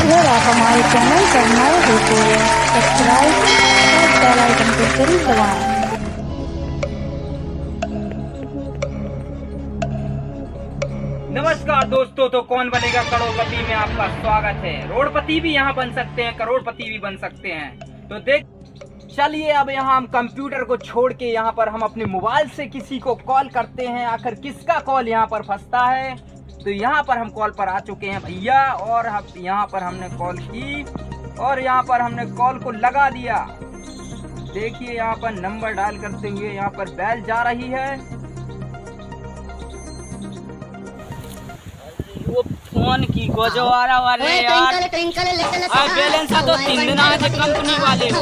अगर आप हमारे चैनल पर नए हो तो सब्सक्राइब और बेल आइकन को जरूर दबाएं। नमस्कार दोस्तों, तो कौन बनेगा करोड़पति में आपका स्वागत है। रोडपति भी यहाँ बन सकते हैं, करोड़पति भी बन सकते हैं। तो देख चलिए अब यहाँ हम कंप्यूटर को छोड़ के यहाँ पर हम अपने मोबाइल से किसी को कॉल करते हैं। आखिर किसका कॉल यहाँ पर फंसता है। तो यहाँ पर हम कॉल पर आ चुके हैं भैया, और यहाँ पर हमने कॉल की और यहाँ पर हमने कॉल को लगा दिया। देखिए यहाँ पर नंबर डायल करते हुए यहाँ पर बेल जा रही है। वो फोन की को जो आ रहा वाले यार बैलेंस तो 3 दिन आज कंपनी वाले को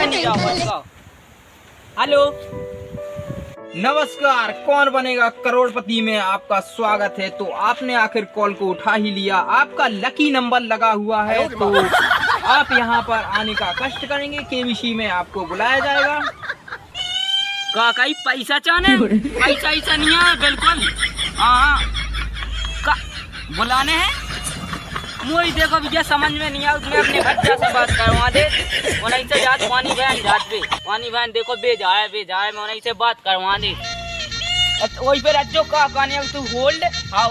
नहीं जाओ। हेलो नमस्कार, कौन बनेगा करोड़पति में आपका स्वागत है। तो आपने आखिर कॉल को उठा ही लिया, आपका लकी नंबर लगा हुआ है। तो आप यहाँ पर आने का कष्ट करेंगे, केबीसी में आपको बुलाया जाएगा। का कई पैसा चाहने पैसा ऐसा नहीं है बिल्कुल। हाँ का बुलाने हैं मुझे देखो भैया समझ में नहीं आया। मैं अपने बच्चा से बात करवा दे उन्हीं से जात पानी बहन देखो बेजाए मैं उन्हीं से बात करवा दे। वही पे रज्जो का कहने तू होल्ड। हाँ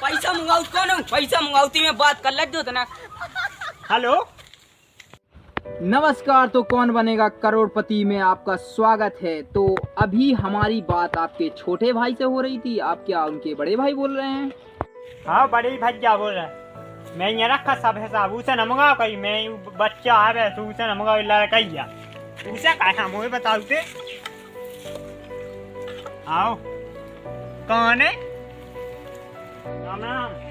पैसा मंगाऊ कौन पैसा मंगाऊती में बात कर लग जो ना। हेलो नमस्कार, तो कौन बनेगा करोड़पति में आपका स्वागत है। तो अभी हमारी बात आपके छोटे भाई से हो रही थी, आप क्या उनके बड़े भाई बोल रहे हैं? हाँ बड़े भैया बोल रहे। मैं यहाँ रखा सब हिसाब उसे न मंगाओ कहीं। मैं बच्चा है तो उसे न मंगाओ लड़कैया उसे कहा मुझे बताओ थे। आओ कौन है? राम राम।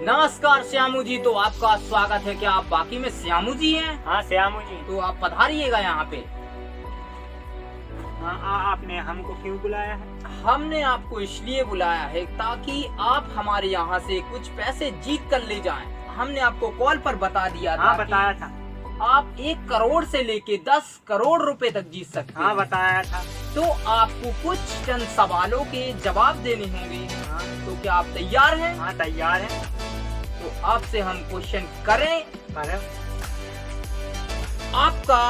नमस्कार श्यामू जी, तो आपका स्वागत है। क्या आप बाकी में श्यामू जी हैं? हाँ श्यामू जी। तो आप पधारिएगा यहाँ पे। हाँ आपने हमको क्यों बुलाया है? हमने आपको इसलिए बुलाया है ताकि आप हमारे यहाँ से कुछ पैसे जीत कर ले जाएं। हमने आपको कॉल पर बता दिया था। हाँ बताया था। आप 1 करोड़ से लेके 10 करोड़ रुपए तक जीत सकते हैं। हाँ बताया था। तो आपको कुछ चंद सवालों के जवाब देने होंगे। हाँ। तो क्या आप तैयार हैं? हाँ तैयार है। तो आपसे हम क्वेश्चन करें। करें। आपका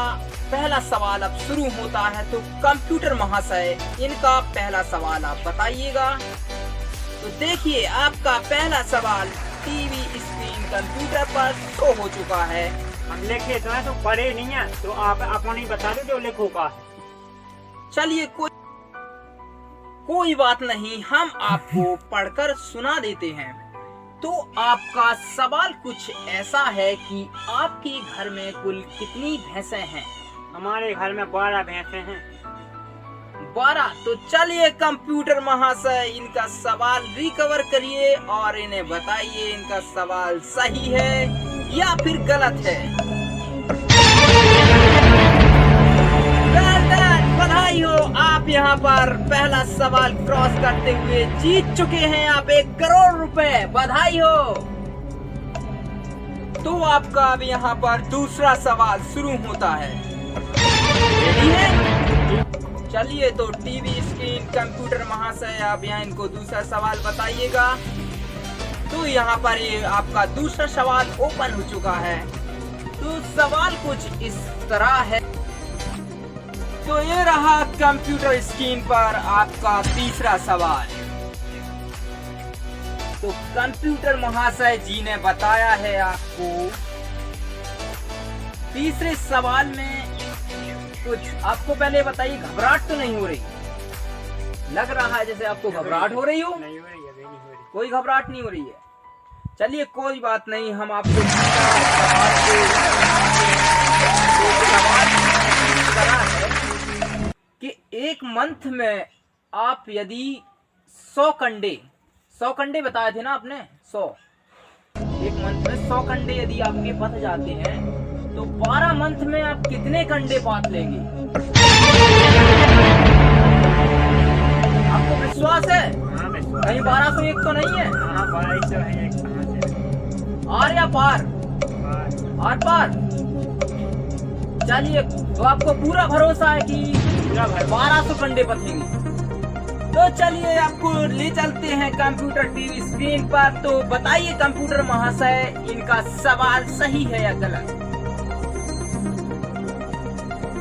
पहला सवाल अब शुरू होता है। तो कंप्यूटर महाशय, इनका पहला सवाल आप बताइएगा। तो देखिए आपका पहला सवाल टीवी स्क्रीन कंप्यूटर पर शो हो चुका है। हम लिखे तो है तो पढ़े नहीं है, तो आप अपनी बता दो जो लिखो का। चलिए कोई बात नहीं, हम आपको पढ़कर सुना देते हैं। तो आपका सवाल कुछ ऐसा है कि आपके घर में कुल कितनी भैंसें हैं? हमारे घर में 12 भैंसे हैं। 12। तो चलिए कंप्यूटर महाशय, इनका सवाल रिकवर करिए और इन्हें बताइए इनका सवाल सही है या फिर गलत है। बधाई हो, आप यहाँ पर पहला सवाल क्रॉस करते हुए जीत चुके हैं आप 1 करोड़ रुपए। बधाई हो। तो आपका अब यहाँ पर दूसरा सवाल शुरू होता है। रेडी है? चलिए तो टीवी स्क्रीन कंप्यूटर महाशय, आप यहाँ इनको दूसरा सवाल बताइएगा। तो यहाँ पर ये आपका दूसरा सवाल ओपन हो चुका है। तो सवाल कुछ इस तरह है। तो ये रहा कंप्यूटर स्क्रीन पर आपका तीसरा सवाल। तो कंप्यूटर महाशय जी ने बताया है आपको तीसरे सवाल में कुछ। आपको पहले बताइए, घबराहट तो नहीं हो रही? लग रहा है जैसे आपको घबराहट हो रही हो। नहीं हो रही है, नहीं हो रही। कोई घबराहट नहीं हो रही है। चलिए कोई बात नहीं, हम आपको कि 1 मंथ में आप यदि 100 कंडे बताए थे ना आपने, 100 1 मंथ में 100 कंडे यदि आपके पथ जाते हैं तो 12 मंथ में आप कितने कंडे पात लेंगे? आपको विश्वास है? हाँ विश्वास। कहीं 1201 तो नहीं है? हाँ 1200 है। आर या पार? आर पार। चलिए तो आपको पूरा भरोसा है कि 1200 कंडे पथेंगे। तो चलिए आपको ले चलते हैं कंप्यूटर टीवी स्क्रीन पर। तो बताइए कंप्यूटर महाशय, इनका सवाल सही है या गलत?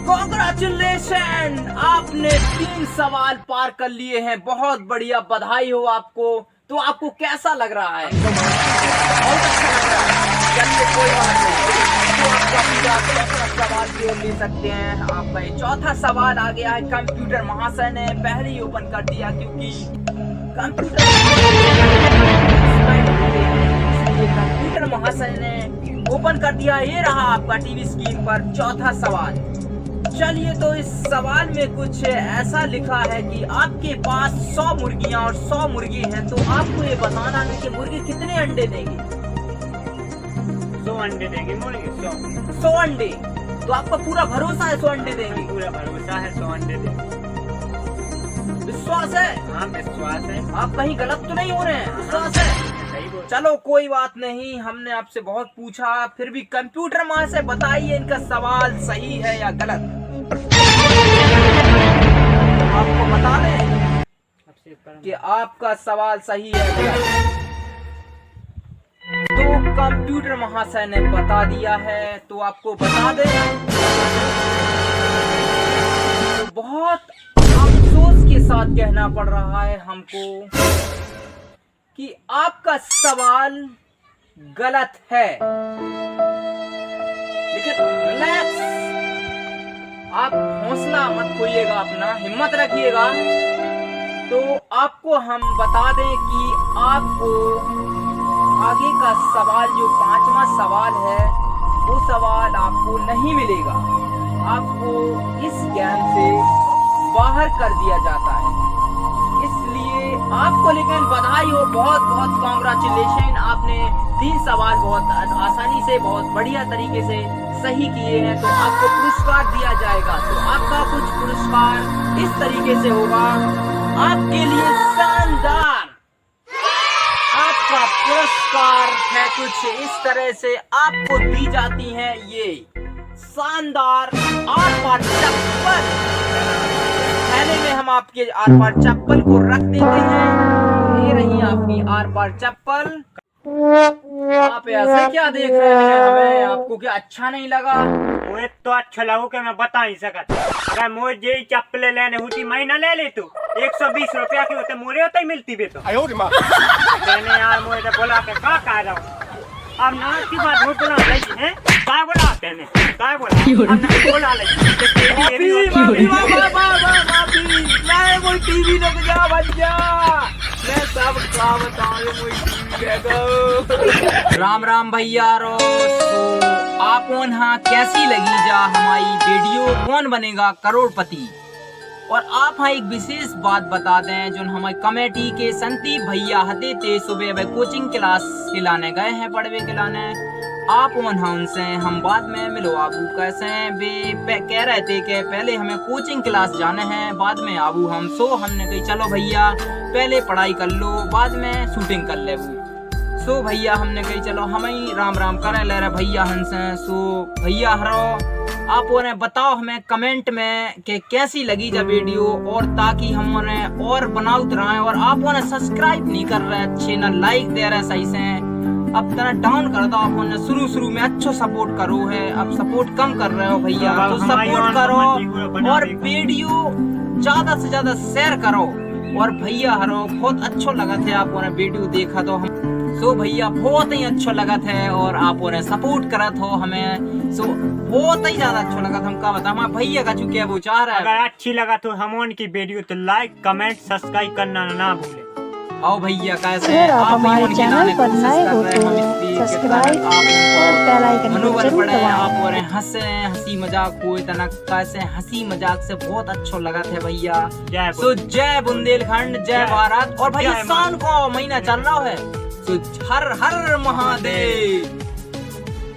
कांग्रेचुलेशन, आपने 3 सवाल पार कर लिए हैं। बहुत बढ़िया, बधाई हो आपको। तो आपको कैसा लग रहा है? बहुत अच्छा लग रहा है। चलिए कोई बात नहीं, तो आपको अपना सवाल की ओर ले सकते हैं। आपका ये चौथा सवाल आ गया है। कंप्यूटर महाशय ने पहले ही ओपन कर दिया, क्योंकि कंप्यूटर महाशय ने ओपन कर दिया। ये रहा आपका टीवी स्क्रीन पर चौथा सवाल। चलिए, तो इस सवाल में कुछ ऐसा लिखा है कि आपके पास 100 मुर्गियां और 100 मुर्गे हैं, तो आपको ये बताना है कि मुर्गे कितने अंडे देंगे। 100 अंडे देंगे मुर्गे, 100 अंडे। तो आपका पूरा भरोसा है 100 अंडे देंगे? पूरा भरोसा है 100 अंडे देंगे। विश्वास है? हाँ विश्वास है। आप कहीं गलत तो नहीं हो रहे हैं? विश्वास है? सही बोल। चलो कोई बात नहीं, हमने आपसे बहुत पूछा, फिर भी कंप्यूटर मां से बताइए इनका सवाल सही है या गलत। आपको बता दें कि आपका सवाल सही है या गलत। तो कंप्यूटर महाशय ने बता दिया है, तो आपको बता दें। तो बहुत अफसोस के साथ कहना पड़ रहा है हमको कि आपका सवाल गलत है। लेकिन रिलैक्स, आप हौसला मत खोइएगा, अपना हिम्मत रखिएगा। तो आपको हम बता दें कि आपको आगे का सवाल, जो 5वां सवाल है, वो सवाल आपको नहीं मिलेगा। आपको इस गेम से बाहर कर दिया जाता है। इसलिए आपको लेकिन बधाई हो, बहुत बहुत कांग्रेचुलेशन। आपने 3 सवाल बहुत आसानी से, बहुत बढ़िया तरीके से सही किए हैं। तो आपको पुरस्कार दिया जाएगा। तो आपका कुछ पुरस्कार इस तरीके से होगा। आपके लिए शानदार आपका पुरस्कार है, कुछ इस तरह से आपको दी जाती है ये शानदार आर-पार चप्पल। थैले में हम आपके आर-पार चप्पल को रख देते हैं। ये रही आपकी आर-पार चप्पल। आप ऐसे क्या देख रहे हैं हमें? आपको क्या अच्छा नहीं लगा? मुझे तो अच्छा लगो कि मैं बता ही सकता। अगर मुझे यही चप्पलें लेने होती महीना ले ले, तो 120 रुपया की होते, मोरे होते ही मिलती भी। तो मैंने यार मुझे बोला के का कह रहा हूँ। अब ना की बात मुझे बोला लगी है, काय बोला तेने, काय बोला, अब ना बोला लगी। मैं कोई टीवी लग जा, बच जा। मैं सब क्या बताऊं, राम राम भैया रो। तो आप हाँ कैसी लगी जा हमारी वीडियो, कौन बनेगा करोड़पति। और आप हाँ एक विशेष बात बता दें, जो हमारे कमेटी के संदीप भैया हते थे, सुबह कोचिंग क्लास खिलाने गए हैं, पढ़वे खिलाने। आप हाँ उनसे हम बाद में मिलो आबू। कैसे वे कह रहे थे कि पहले हमें कोचिंग क्लास जाने हैं, बाद में आबू हम। सो हमने कही चलो भैया पहले पढ़ाई कर लो, बाद में शूटिंग कर ले। सो भैया हमने कही चलो हम ही राम राम करे ले रहे भैया हमसे। सो भैया हरो, आप उन्हें बताओ हमें कमेंट में कि कैसी लगी जब वीडियो, और ताकि हम उन्हें और बनाउत रहे। और आप उन्हें सब्सक्राइब नहीं कर रहे अच्छे, न लाइक दे रहे सही से, अब तरह डाउन कर दो। आप उन्हें शुरू में अच्छो सपोर्ट करो है, अब सपोर्ट कम कर रहे हो भैया, तो सपोर्ट करो और वीडियो ज्यादा से ज्यादा शेयर करो। और भैया हरो बहुत अच्छा लगा थे, आप उन्हें वीडियो देखा तो हम। सो भैया बहुत ही अच्छा लगा था, और आप उन्हें सपोर्ट करत हो हमें। सो बहुत ही ज्यादा अच्छा लगा था। हम का बता, हमारे भैया का चुके वो चाह रहा है। अगर अच्छी लगा तो हम उनकी वीडियो तो लाइक कमेंट सब्सक्राइब करना ना भूले। आओ भैया कैसे अगर आप हमारे चैनल पर नए हो तो सब्सक्राइब और बेल आइकन को मनोबल जरूर बढ़े। आप दबाएं। और हंसे, हंसी मजाक कोई तना कैसे हंसी मजाक से बहुत अच्छा लगा था भैया। जय सो जय बुंदेलखंड, जय भारत। और भैया जय सावन को महीना चल रहा है, तो हर हर महादेव।